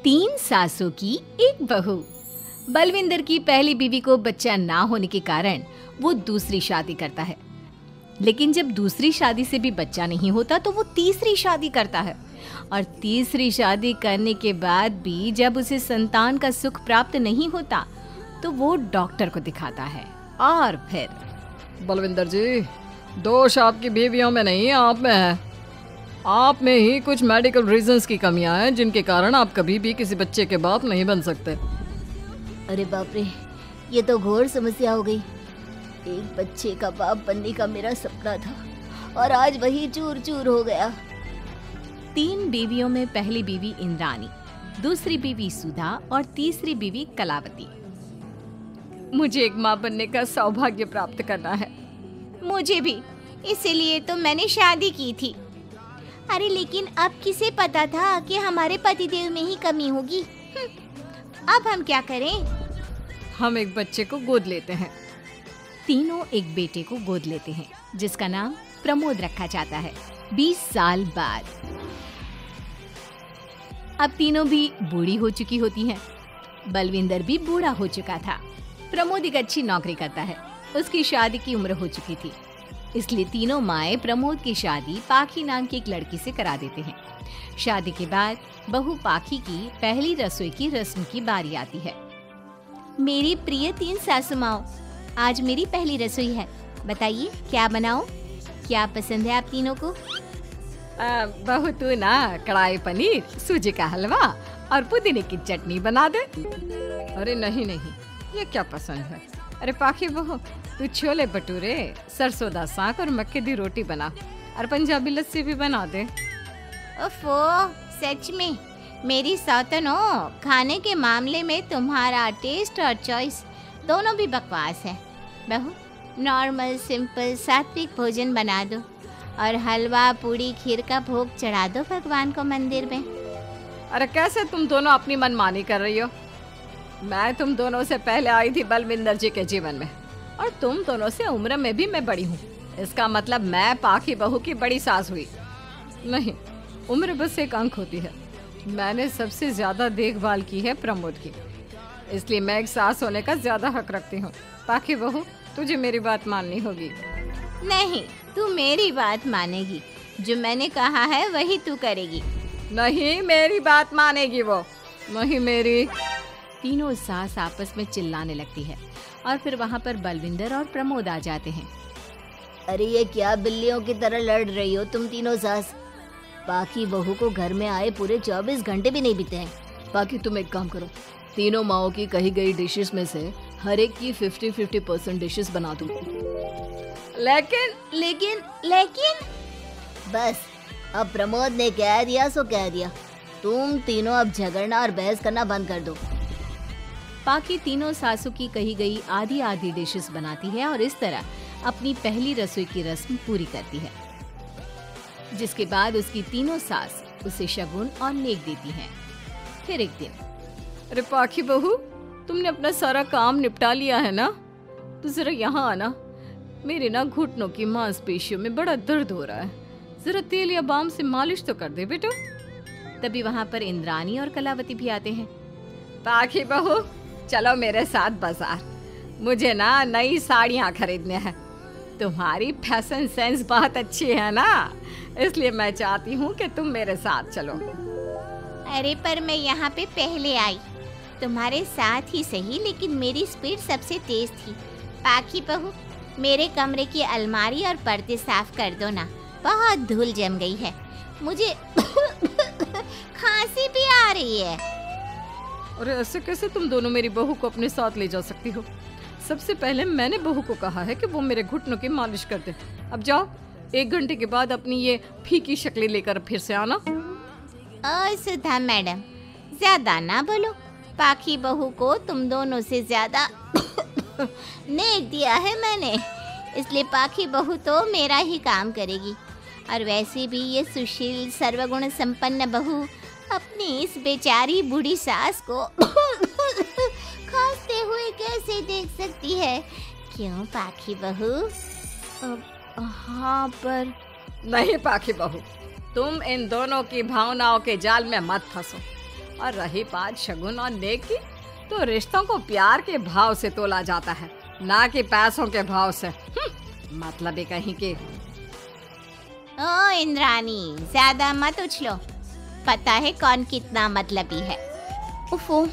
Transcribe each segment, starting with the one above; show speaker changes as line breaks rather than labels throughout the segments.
3 सासों की एक बहू। बलविंदर की पहली बीवी को बच्चा ना होने के कारण वो दूसरी शादी करता है, लेकिन जब दूसरी शादी से भी बच्चा नहीं होता तो वो तीसरी शादी करता है, और तीसरी शादी करने के बाद भी जब उसे संतान का सुख प्राप्त नहीं होता तो वो डॉक्टर को दिखाता है। और फिर
बलविंदर जी, दोष आपकी बीवियों में नहीं, आप में है। आप में ही कुछ मेडिकल रीजंस की कमियां हैं जिनके कारण आप कभी भी किसी बच्चे के बाप नहीं बन सकते।
अरे बाप रे, ये तो घोर समस्या हो गई। एक बच्चे का बाप बनने का मेरा सपना था और आज वही चूर चूर हो गया।
3 बीवियों में पहली बीवी इंद्राणी, दूसरी बीवी सुधा और तीसरी बीवी कलावती। मुझे एक माँ बनने का सौभाग्य प्राप्त करना है।
मुझे भी, इसीलिए तो मैंने शादी की थी। अरे लेकिन अब किसे पता था कि हमारे पतिदेव में ही कमी होगी। अब हम क्या करें?
हम एक बच्चे को गोद लेते हैं। तीनों एक बेटे को गोद लेते हैं जिसका नाम प्रमोद रखा जाता है। 20 साल बाद अब तीनों भी बूढ़ी हो चुकी होती हैं। बलविंदर भी बूढ़ा हो चुका था। प्रमोद एक अच्छी नौकरी करता है। उसकी शादी की उम्र हो चुकी थी, इसलिए तीनों माएं प्रमोद की शादी पाखी नाम की एक लड़की से करा देते हैं। शादी के बाद बहू पाखी की पहली रसोई की रस्म की बारी आती है।
मेरी प्रिय 3 सासू माओ, आज मेरी पहली रसोई है। बताइए क्या बनाऊं? क्या पसंद है आप तीनों को?
बहू तू ना कढ़ाई पनीर, सूजी का हलवा और पुदीने की चटनी बना दे।
अरे नहीं नहीं, ये क्या पसंद है?
अरे पाखी बहू, तू छोले भटूरे, सरसों दा साग और मक्के दी रोटी बना और पंजाबी लस्सी भी बना दे।
ओफो, सच में मेरी सौतनो, खाने के मामले में तुम्हारा टेस्ट और चॉइस दोनों भी बकवास है। बहू, नॉर्मल सिंपल सात्विक भोजन बना दो और हलवा पूड़ी खीर का भोग चढ़ा दो भगवान को मंदिर में।
अरे कैसे तुम दोनों अपनी मनमानी कर रही हो? मैं तुम दोनों से पहले आई थी बलविंदर जी के जीवन में, और तुम दोनों से उम्र में भी मैं बड़ी हूँ। इसका मतलब मैं पाखी बहू की बड़ी सास हुई।
नहीं, उम्र बस एक अंक होती है। मैंने सबसे ज्यादा देखभाल की है प्रमोद की, इसलिए मैं एक सास होने का ज्यादा हक रखती हूँ। पाखी बहू, तुझे मेरी बात माननी होगी।
नहीं, तू मेरी बात मानेगी। जो मैंने कहा है वही तू करेगी।
नहीं, मेरी बात मानेगी वो। नहीं मेरी।
तीनों सास आपस में चिल्लाने लगती है और फिर वहाँ पर बलविंदर और प्रमोद आ जाते हैं।
अरे ये क्या बिल्लियों की तरह लड़ रही हो तुम तीनों सास? पाखी बहू को घर में आए पूरे 24 घंटे भी नहीं बीते हैं।
पाखी, तुम एक काम करो, तीनों माओं की कही गई डिशेस में से हर एक की 50-50% डिशेस बना दो।
लेकिन बस, अब प्रमोद ने कह दिया सो कह दिया। तुम तीनों अब झगड़ना और बहस करना बंद कर दो।
पाखी तीनों सासों की कही गई आधी आधी डिशेस बनाती है और इस तरह अपनी पहली रसोई की रस्म पूरी करती है, जिसके बाद उसकी तीनों सास उसे शगुन और नेक देती हैं। फिर एक दिन,
अरे पाखी बहू, तुमने अपना सारा काम निपटा लिया है ना? तो जरा यहाँ आना। मेरे ना घुटनों की मांसपेशियों में बड़ा दर्द हो रहा है। जरा तेल या बाम से मालिश तो कर दे बेटा।
तभी वहाँ पर इंद्राणी और कलावती भी आते हैं।
पाखी बहू, चलो मेरे साथ बाजार। मुझे ना नई साड़ियाँ खरीदने हैं। तुम्हारी फैशन सेंस बहुत अच्छी है ना, इसलिए मैं चाहती हूँ कि तुम मेरे साथ चलो।
अरे पर मैं यहाँ पे पहले आई, तुम्हारे साथ ही सही, लेकिन मेरी स्पीड सबसे तेज थी। पाखी बहू, मेरे कमरे की अलमारी और पर्दे साफ कर दो ना, बहुत धूल जम गई है। मुझे खांसी भी आ रही है।
अरे ऐसे कैसे तुम दोनों मेरी बहू को अपने साथ ले जा सकती हो? सबसे पहले मैंने बहू को कहा है कि वो मेरे घुटनों की मालिश कर दे। अब जाओ, 1 घंटे के बाद अपनी ये फीकी शक्लें लेकर फिर से आना।
सुधा मैडम, ज्यादा ना बोलो। पाखी बहू को तुम दोनों से ज्यादा नेक दिया है मैंने, इसलिए पाखी बहू तो मेरा ही काम करेगी। और वैसे भी ये सुशील सर्वगुण संपन्न बहू अपनी इस बेचारी बूढ़ी सास को खांसते हुए कैसे देख सकती है? क्यों पाखी बहू?
हाँ, पर नहीं पाखी बहू, तुम इन दोनों की भावनाओं के जाल में मत फंसो। और रही बात शगुन और नेक की, तो रिश्तों को प्यार के भाव से तोला जाता है, ना कि पैसों के भाव से। मतलब है कहीं के।
ओ इंद्रानी, ज्यादा मत उछलो, पता है कौन कितना मतलबी है।
उफ़ो,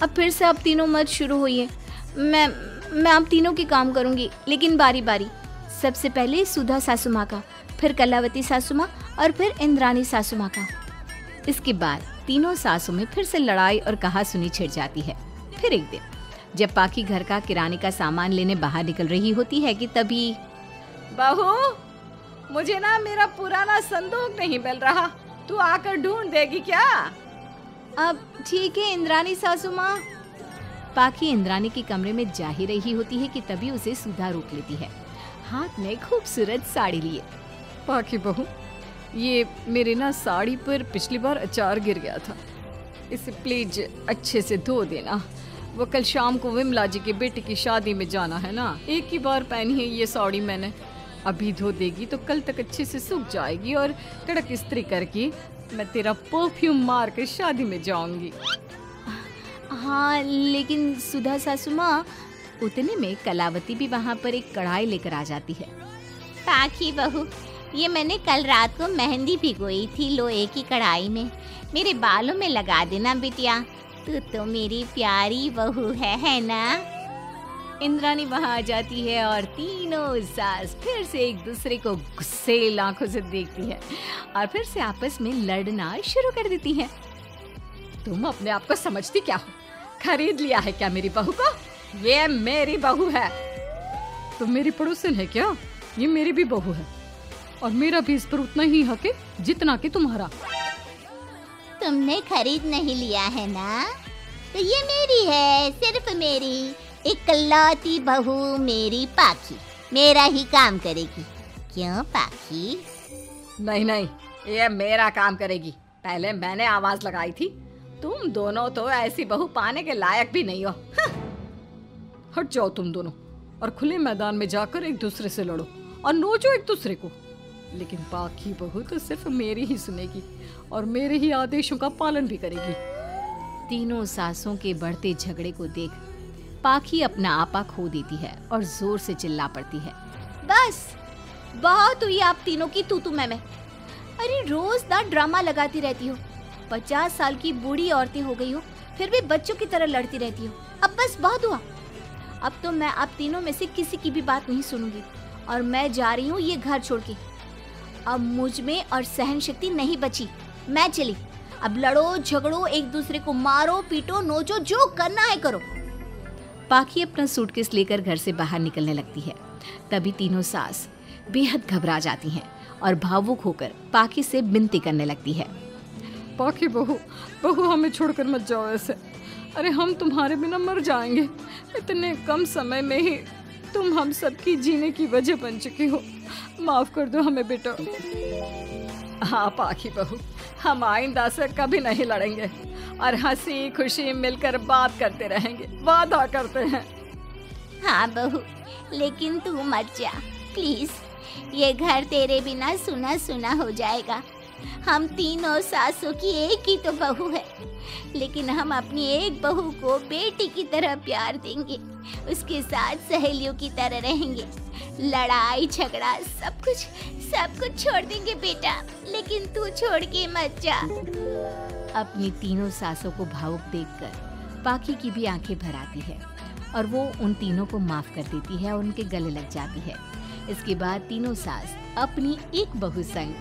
अब फिर से आप तीनों मत शुरू होइए। मैं आप तीनों की काम करूंगी, लेकिन बारी बारी। सबसे पहले सुधा सासू माँ का, फिर कलावती सासू माँ और फिर इंद्रानी सासू माँ का। इसके बाद तीनों सासू में फिर से लड़ाई और कहासुनी छिड़ जाती है। फिर एक दिन जब पाखी घर का किराने का सामान लेने बाहर निकल रही होती है कि तभी,
बहू, मुझे ना मेरा पुराना संदूक नहीं मिल रहा, तू आकर ढूंढ देगी क्या?
अब ठीक है इंद्रानी सासू माँ। पाखी इंद्रानी के कमरे में जा ही रही होती है कि तभी उसे सुधा रोक लेती है, हाथ में खूबसूरत साड़ी लिए।
पाखी बहू, ये मेरे ना साड़ी पर पिछली बार अचार गिर गया था, इसे प्लीज अच्छे से धो देना। वो कल शाम को विमला जी के बेटे की शादी में जाना है ना, एक ही बार पहनी है ये साड़ी मैंने। अभी धो देगी तो कल तक अच्छे से सूख जाएगी और कड़क इस्त्री करके मैं तेरा परफ्यूम मार कर शादी में जाऊंगी।
हाँ, लेकिन सुधा सासू माँ। उतने में कलावती भी वहाँ पर एक कढ़ाई लेकर आ जाती है।
पाखी बहू, ये मैंने कल रात को मेहंदी भिगोई थी लोहे की कढ़ाई में, मेरे बालों में लगा देना बिटिया, तू तो मेरी प्यारी बहू है ना?
इंद्रानी वहाँ आ जाती है और तीनों सास फिर से एक दूसरे को गुस्सेल आंखों से देखती है और फिर से आपस में लड़ना शुरू कर देती हैं।
तुम अपने आप को समझती क्या हो? खरीद लिया है क्या मेरी बहू को? ये मेरी बहू है। तुम मेरी पड़ोसन है क्या? ये मेरी भी बहू है और मेरा भी इस पर उतना ही हक है जितना कि तुम्हारा।
तुमने खरीद नहीं लिया है ना, तो ये मेरी है, सिर्फ मेरी, इकलौती बहू मेरी पाखी, मेरा ही काम करेगी। क्यों पाखी?
नहीं नहीं, ये मेरा काम करेगी। पहले मैंने आवाज लगाई थी। तुम दोनों तो ऐसी बहू पाने के लायक भी नहीं हो। हट जाओ तुम दोनों और खुले मैदान में जाकर एक दूसरे से लड़ो और नोचो एक दूसरे को। लेकिन पाखी बहू तो सिर्फ मेरी ही सुनेगी और मेरे ही आदेशों का पालन भी करेगी।
तीनों सासों के बढ़ते झगड़े को देख पाखी अपना आपा खो देती है और जोर से चिल्ला पड़ती है, बस बहुत हुई आप तीनों की तू मैं। अरे रोज ना ड्रामा लगाती रहती हो, 50 साल की बूढ़ी औरतें हो गई हो, फिर भी बच्चों की तरह लड़ती रहती हो। अब बस बहुत हुआ। अब तो मैं आप तीनों में से किसी की भी बात नहीं सुनूंगी और मैं जा रही हूँ ये घर छोड़ के। अब मुझ में और सहन शक्ति नहीं बची, मैं चली। अब लड़ो झगड़ो, एक दूसरे को मारो पीटो नोचो, जो करना है करो। पाखी अपना सूटकेस लेकर घर से बाहर निकलने लगती है। तभी तीनों सास बेहद घबरा जाती हैं और भावुक होकर पाखी से विनती करने लगती है,
पाखी बहू, बहू हमें छोड़कर मत जाओ ऐसे। अरे हम तुम्हारे बिना मर जाएंगे। इतने कम समय में ही तुम हम सबकी जीने की वजह बन चुकी हो। माफ कर दो हमें बेटा। हाँ पाखी बहू, हम आइंदा से कभी नहीं लड़ेंगे और हंसी खुशी मिलकर बात करते रहेंगे, वादा करते हैं।
हाँ बहू, लेकिन तू मत जा प्लीज, ये घर तेरे बिना सुना सुना हो जाएगा। हम तीनों सासों की एक ही तो बहू है, लेकिन हम अपनी एक बहू को बेटी की तरह प्यार देंगे, उसके साथ सहेलियों की तरह रहेंगे। लड़ाई झगड़ा सब कुछ छोड़ देंगे बेटा, लेकिन तू छोड़ के मत जा।
अपनी तीनों सासों को भावुक देखकर पाखी की भी आंखें भर आती है और वो उन तीनों को माफ कर देती है और उनके गले लग जाती है। इसके बाद तीनों सास अपनी एक बहू संग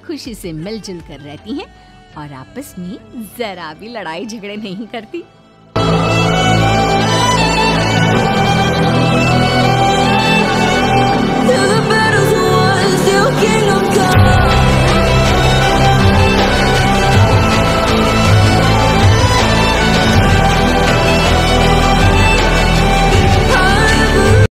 खुशी से मिलजुल कर रहती हैं और आपस में जरा भी लड़ाई झगड़े नहीं करती।
Till the battle's won, still king of